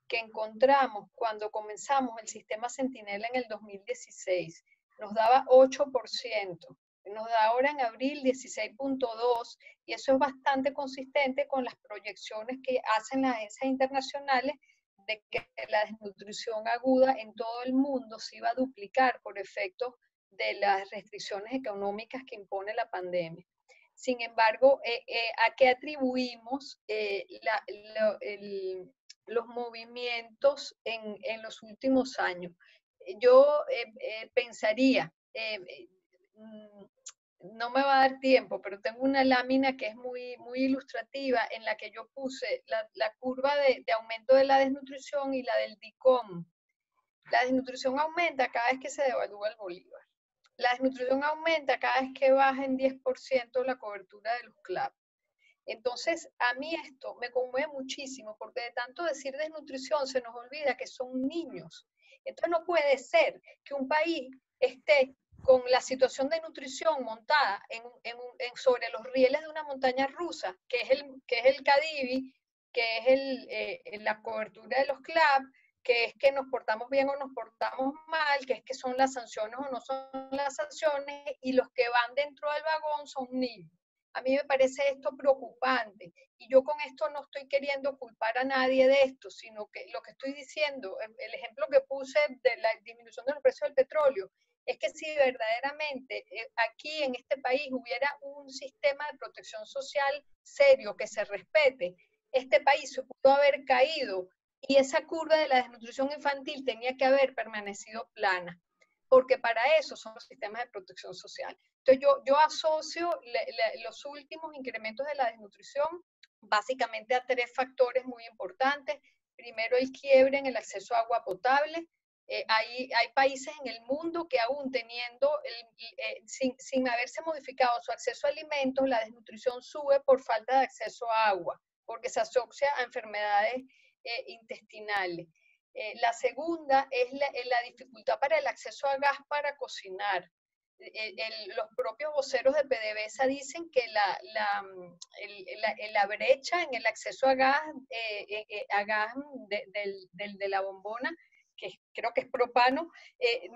que encontramos cuando comenzamos el sistema Centinela en el 2016. Nos daba 8%. Nos da ahora en abril 16.2, y eso es bastante consistente con las proyecciones que hacen las agencias internacionales de que la desnutrición aguda en todo el mundo se iba a duplicar por efecto de las restricciones económicas que impone la pandemia. Sin embargo, ¿a qué atribuimos los movimientos en los últimos años? Yo pensaría, no me va a dar tiempo, pero tengo una lámina que es muy ilustrativa en la que yo puse la curva de aumento de la desnutrición y la del DICOM. La desnutrición aumenta cada vez que se devalúa el bolívar. La desnutrición aumenta cada vez que baja en 10% la cobertura de los CLAP. Entonces, a mí esto me conmueve muchísimo, porque de tanto decir desnutrición se nos olvida que son niños. Entonces, no puede ser que un país esté con la situación de nutrición montada sobre los rieles de una montaña rusa, que es el CADIVI, que es la cobertura de los CLAP, que es que nos portamos bien o nos portamos mal, que es que son las sanciones o no son las sanciones, y los que van dentro del vagón son niños. A mí me parece esto preocupante, y yo con esto no estoy queriendo culpar a nadie de esto, sino que lo que estoy diciendo, el ejemplo que puse de la disminución de los precios del petróleo, es que si verdaderamente aquí en este país hubiera un sistema de protección social serio que se respete, este país se pudo haber caído y esa curva de la desnutrición infantil tenía que haber permanecido plana, porque para eso son los sistemas de protección social. Entonces yo asocio los últimos incrementos de la desnutrición básicamente a 3 factores muy importantes. Primero, el quiebre en el acceso a agua potable. Hay países en el mundo que aún teniendo, sin haberse modificado su acceso a alimentos, la desnutrición sube por falta de acceso a agua, porque se asocia a enfermedades intestinales. La segunda es la dificultad para el acceso a gas para cocinar. Los propios voceros de PDVSA dicen que la brecha en el acceso a gas de la bombona, que creo que es propano, es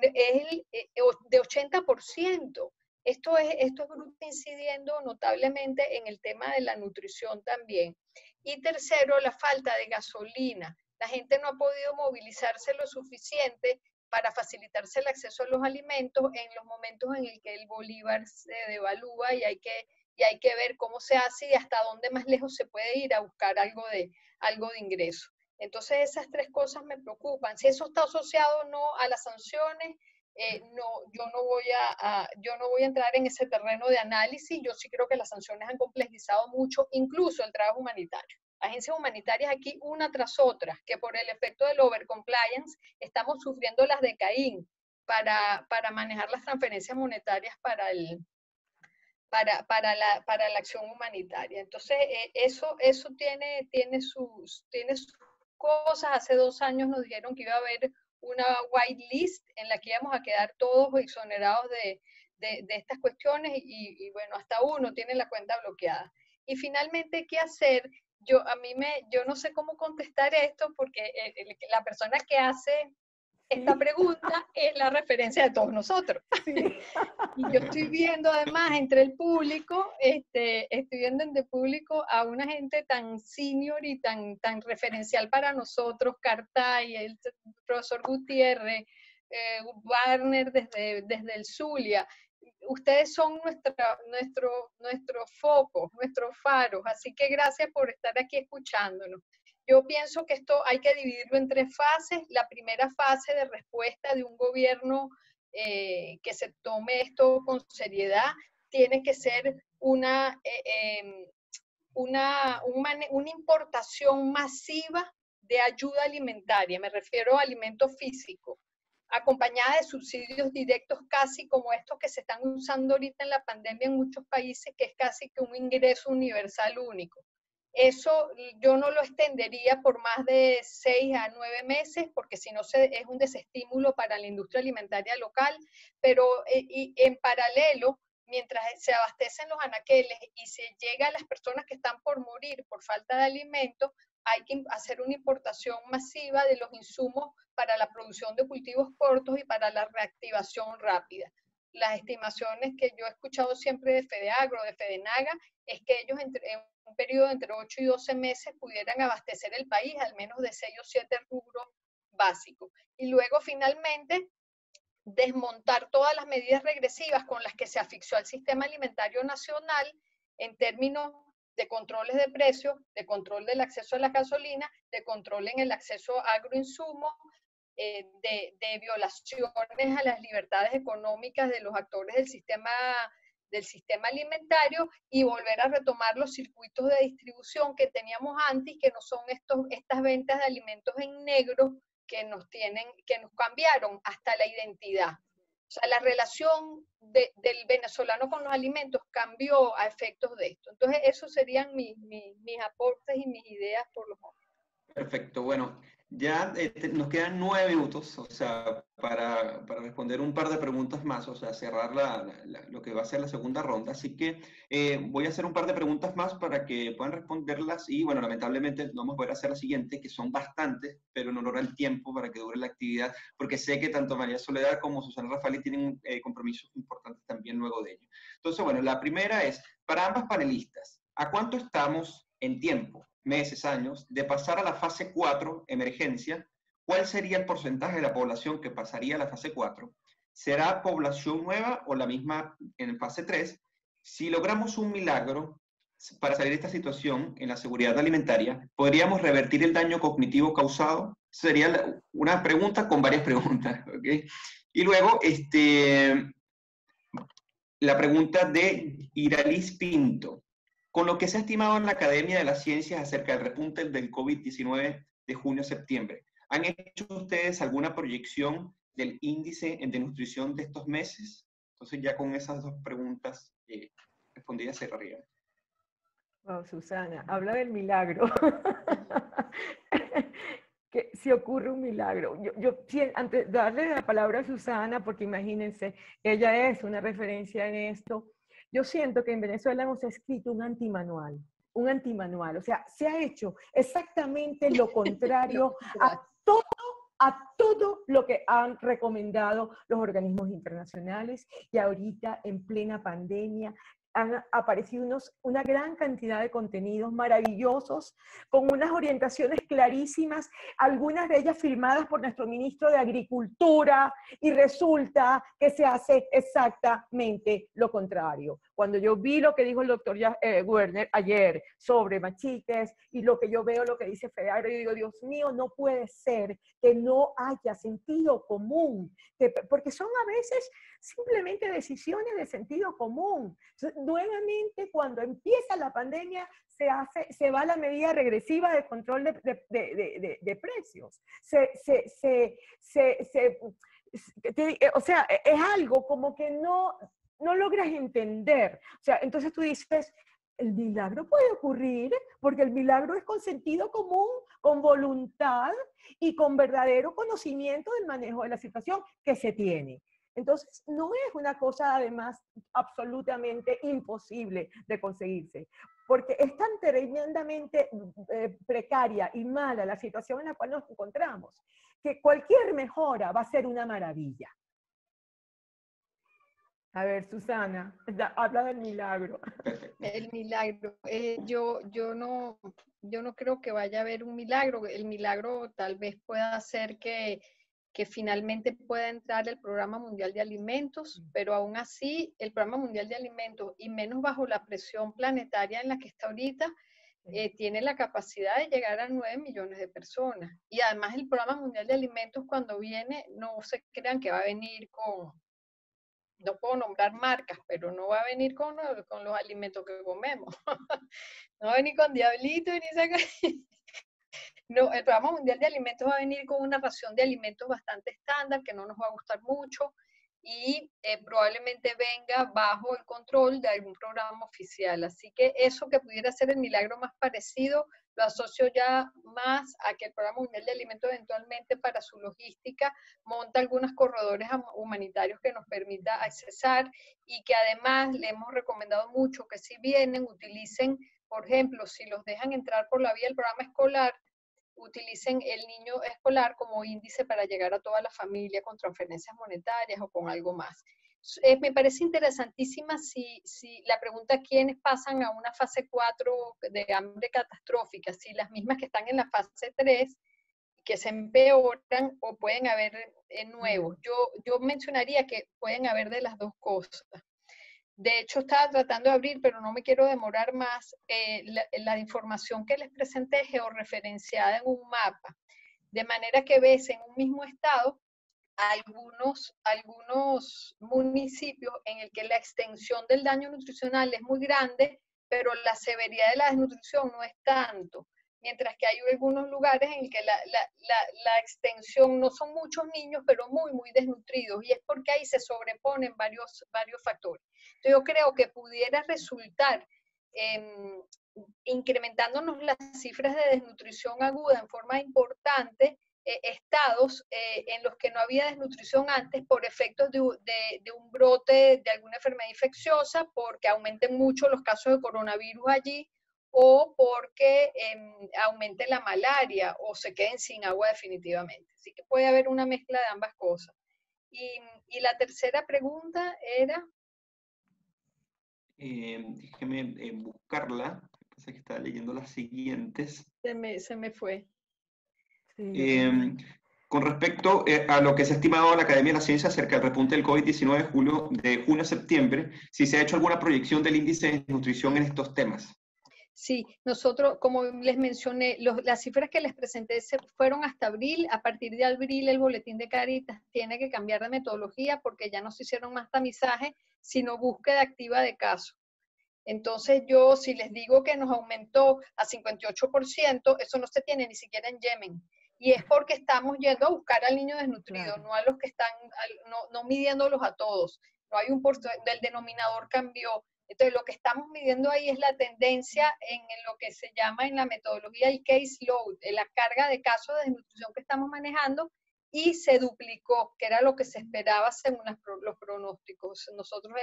de 80%. Esto está incidiendo notablemente en el tema de la nutrición también. Y tercero, la falta de gasolina. La gente no ha podido movilizarse lo suficiente para facilitarse el acceso a los alimentos en los momentos en el que el bolívar se devalúa y hay que ver cómo se hace y hasta dónde más lejos se puede ir a buscar algo de ingreso. Entonces esas tres cosas me preocupan. Si eso está asociado o no a las sanciones, yo no voy a entrar en ese terreno de análisis. Yo sí creo que las sanciones han complejizado mucho, incluso el trabajo humanitario. Agencias humanitarias aquí una tras otra, que por el efecto del overcompliance estamos sufriendo las de Caín para manejar las transferencias monetarias para la acción humanitaria. Entonces, eso tiene sus cosas. Hace 2 años nos dijeron que iba a haber una white list en la que íbamos a quedar todos exonerados de estas cuestiones y bueno, hasta uno tiene la cuenta bloqueada. Y finalmente, ¿qué hacer? Yo no sé cómo contestar esto porque la persona que hace esta pregunta es la referencia de todos nosotros. Sí. Y yo estoy viendo además entre el público, estoy viendo entre el público a una gente tan senior y tan referencial para nosotros, Cartay, el profesor Gutiérrez, Warner desde el Zulia. Ustedes son nuestro foco, nuestros faros, así que gracias por estar aquí escuchándonos. Yo pienso que esto hay que dividirlo en 3 fases. La primera fase de respuesta de un gobierno que se tome esto con seriedad tiene que ser una importación masiva de ayuda alimentaria, me refiero a alimento físico, acompañada de subsidios directos casi como estos que se están usando ahorita en la pandemia en muchos países, que es casi que un ingreso universal único. Eso yo no lo extendería por más de 6 a 9 meses, porque si no es un desestímulo para la industria alimentaria local, pero y en paralelo, mientras se abastecen los anaqueles y se llega a las personas que están por morir por falta de alimentos, hay que hacer una importación masiva de los insumos para la producción de cultivos cortos y para la reactivación rápida. Las estimaciones que yo he escuchado siempre de FEDEAGRO, de FEDENAGA, es que ellos en un periodo de entre 8 y 12 meses pudieran abastecer el país al menos de 6 o 7 rubros básicos. Y luego finalmente desmontar todas las medidas regresivas con las que se asfixió al sistema alimentario nacional en términos de controles de precios, de control del acceso a la gasolina, de control en el acceso a agroinsumos, de violaciones a las libertades económicas de los actores del sistema alimentario y volver a retomar los circuitos de distribución que teníamos antes, que no son estas ventas de alimentos en negro que nos cambiaron hasta la identidad. O sea, la relación del venezolano con los alimentos cambió a efectos de esto. Entonces, esos serían mis aportes y mis ideas por los momentos. Perfecto, bueno, ya nos quedan 9 minutos, o sea, para responder un par de preguntas más, o sea, cerrar lo que va a ser la segunda ronda, así que voy a hacer un par de preguntas más para que puedan responderlas y, bueno, lamentablemente no vamos a poder hacer la siguiente, que son bastantes, pero en honor al tiempo para que dure la actividad, porque sé que tanto María Soledad como Susana Rafali tienen compromisos importantes también luego de ello. Entonces, bueno, la primera es, para ambas panelistas, ¿a cuánto estamos en tiempo? Meses, años, de pasar a la fase 4, emergencia? ¿Cuál sería el porcentaje de la población que pasaría a la fase 4? ¿Será población nueva o la misma en fase 3? Si logramos un milagro para salir de esta situación en la seguridad alimentaria, ¿podríamos revertir el daño cognitivo causado? Sería una pregunta con varias preguntas, ¿ok? Y luego, la pregunta de Iralis Pinto. Con lo que se ha estimado en la Academia de las Ciencias acerca del repunte del COVID-19 de junio a septiembre, ¿han hecho ustedes alguna proyección del índice de nutrición de estos meses? Entonces ya con esas 2 preguntas respondidas cerraría. Wow, Susana, habla del milagro. que si ocurre un milagro. Antes de darle la palabra a Susana, porque imagínense, ella es una referencia en esto, yo siento que en Venezuela hemos escrito un antimanual, o sea, se ha hecho exactamente lo contrario a todo lo que han recomendado los organismos internacionales, y ahorita en plena pandemia han aparecido una gran cantidad de contenidos maravillosos, con unas orientaciones clarísimas, algunas de ellas firmadas por nuestro ministro de Agricultura, y resulta que se hace exactamente lo contrario. Cuando yo vi lo que dijo el doctor Werner ayer sobre machites, y lo que yo veo, lo que dice Fedaro, yo digo, Dios mío, no puede ser que no haya sentido común, porque son a veces simplemente decisiones de sentido común. Nuevamente, cuando empieza la pandemia, se va a la medida regresiva de control de precios. O sea, es algo como que no logras entender. O sea, entonces tú dices, el milagro puede ocurrir, porque el milagro es con sentido común, con voluntad y con verdadero conocimiento del manejo de la situación que se tiene. Entonces, no es una cosa, además, absolutamente imposible de conseguirse, porque es tan tremendamente precaria y mala la situación en la cual nos encontramos, que cualquier mejora va a ser una maravilla. A ver, Susana, habla del milagro. El milagro. Yo no creo que vaya a haber un milagro. El milagro tal vez pueda ser que finalmente pueda entrar el Programa Mundial de Alimentos, pero aún así el Programa Mundial de Alimentos, y menos bajo la presión planetaria en la que está ahorita, tiene la capacidad de llegar a 9 millones de personas. Y además el Programa Mundial de Alimentos, cuando viene, no se crean que va a venir con, no puedo nombrar marcas, pero no va a venir con los alimentos que comemos. No va a venir con diablito ni saca. No, el Programa Mundial de Alimentos va a venir con una ración de alimentos bastante estándar, que no nos va a gustar mucho, y probablemente venga bajo el control de algún programa oficial. Así que eso que pudiera ser el milagro más parecido, lo asocio ya más a que el Programa Mundial de Alimentos eventualmente para su logística monta algunos corredores humanitarios que nos permita accesar, y que además le hemos recomendado mucho que si vienen, utilicen, por ejemplo, si los dejan entrar por la vía del programa escolar, utilicen el niño escolar como índice para llegar a toda la familia con transferencias monetarias o con algo más. Me parece interesantísima si la pregunta, ¿quiénes pasan a una fase 4 de hambre catastrófica? Si las mismas que están en la fase 3, que se empeoran, o pueden haber nuevos. Yo mencionaría que pueden haber de las dos cosas. De hecho, estaba tratando de abrir, pero no me quiero demorar más, la información que les presenté georreferenciada en un mapa. De manera que ves en un mismo estado algunos municipios en el que la extensión del daño nutricional es muy grande, pero la severidad de la desnutrición no es tanto. Mientras que hay algunos lugares en el que la extensión no son muchos niños, pero muy, muy desnutridos, y es porque ahí se sobreponen varios factores. Entonces yo creo que pudiera resultar, incrementándonos las cifras de desnutrición aguda en forma importante, estados en los que no había desnutrición antes por efectos de un brote de alguna enfermedad infecciosa, porque aumenten mucho los casos de coronavirus allí, o porque aumente la malaria o se queden sin agua definitivamente. Así que puede haber una mezcla de ambas cosas. Y la tercera pregunta era... déjeme buscarla, pensé que estaba leyendo las siguientes. Se me fue. Sí, con respecto a lo que se ha estimado la Academia de la Ciencia acerca del repunte del COVID-19 de junio a septiembre, si se ha hecho alguna proyección del índice de desnutrición en estos temas. Sí, nosotros, como les mencioné, las cifras que les presenté fueron hasta abril. A partir de abril, el boletín de Cáritas tiene que cambiar de metodología, porque ya no se hicieron más tamizaje, sino búsqueda activa de casos. Entonces yo, si les digo que nos aumentó a 58%, eso no se tiene ni siquiera en Yemen. Y es porque estamos yendo a buscar al niño desnutrido, claro, no a los que están, no midiéndolos a todos. No hay del denominador cambió. Entonces, lo que estamos midiendo ahí es la tendencia en lo que se llama en la metodología el case load, la carga de casos de desnutrición que estamos manejando, y se duplicó, que era lo que se esperaba según los pronósticos. Nosotros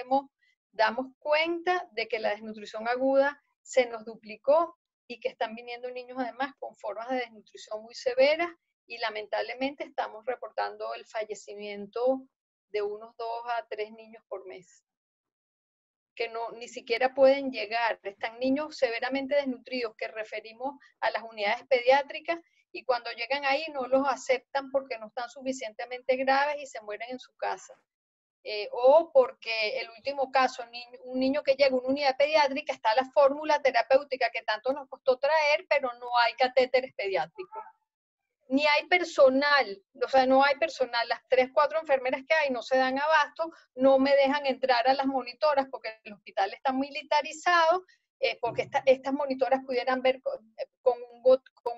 damos cuenta de que la desnutrición aguda se nos duplicó y que están viniendo niños además con formas de desnutrición muy severas, y lamentablemente estamos reportando el fallecimiento de unos 2 a 3 niños por mes, que ni siquiera pueden llegar. Están niños severamente desnutridos que referimos a las unidades pediátricas, y cuando llegan ahí no los aceptan porque no están suficientemente graves y se mueren en su casa. O porque el último caso, un niño que llega a una unidad pediátrica, está la fórmula terapéutica que tanto nos costó traer, pero no hay catéteres pediátricos. Ni hay personal, o sea, no hay personal. Las 3, 4 enfermeras que hay no se dan abasto, no me dejan entrar a las monitoras porque el hospital está militarizado, porque estas monitoras pudieran ver con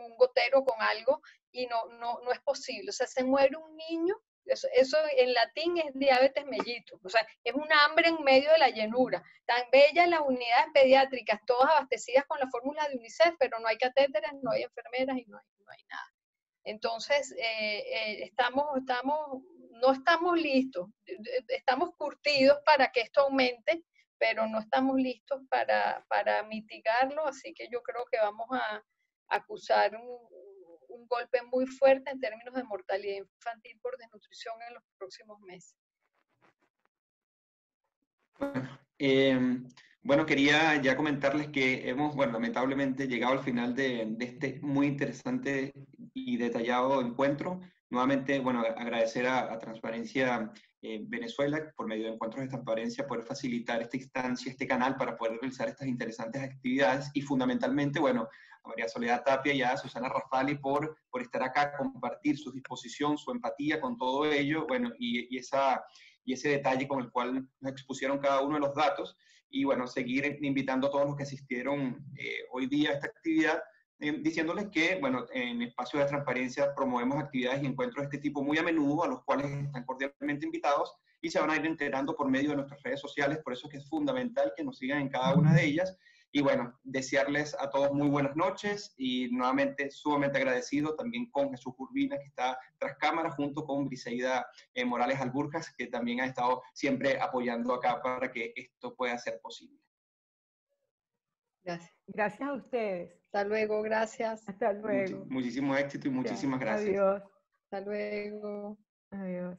un gotero, con algo, y no es posible. O sea, se muere un niño, eso en latín es diabetes mellitus, o sea, es un hambre en medio de la llenura. Tan bellas las unidades pediátricas, todas abastecidas con la fórmula de UNICEF, pero no hay catéteres, no hay enfermeras y no hay nada. Entonces, no estamos listos, estamos curtidos para que esto aumente, pero no estamos listos para mitigarlo, así que yo creo que vamos a acusar un golpe muy fuerte en términos de mortalidad infantil por desnutrición en los próximos meses. Bueno, quería ya comentarles que hemos, bueno, lamentablemente llegado al final de este muy interesante y detallado encuentro. Nuevamente, bueno, agradecer a Transparencia Venezuela por medio de encuentros de transparencia, poder facilitar esta instancia, este canal para poder realizar estas interesantes actividades, y fundamentalmente, bueno, a María Soledad Tapia y a Susana Rafali por estar acá, compartir su disposición, su empatía con todo ello, bueno, y ese detalle con el cual nos expusieron cada uno de los datos, y bueno, seguir invitando a todos los que asistieron hoy día a esta actividad, diciéndoles que, bueno, en Espacios de Transparencia promovemos actividades y encuentros de este tipo muy a menudo, a los cuales están cordialmente invitados, y se van a ir enterando por medio de nuestras redes sociales. Por eso es que es fundamental que nos sigan en cada una de ellas. Y bueno, desearles a todos muy buenas noches, y nuevamente sumamente agradecido también con Jesús Urbina, que está tras cámara, junto con Briseida Morales Alburjas, que también ha estado siempre apoyando acá para que esto pueda ser posible. Gracias. Gracias a ustedes. Hasta luego, gracias. Hasta luego. Muchísimo éxito y muchísimas gracias. Adiós. Hasta luego. Adiós.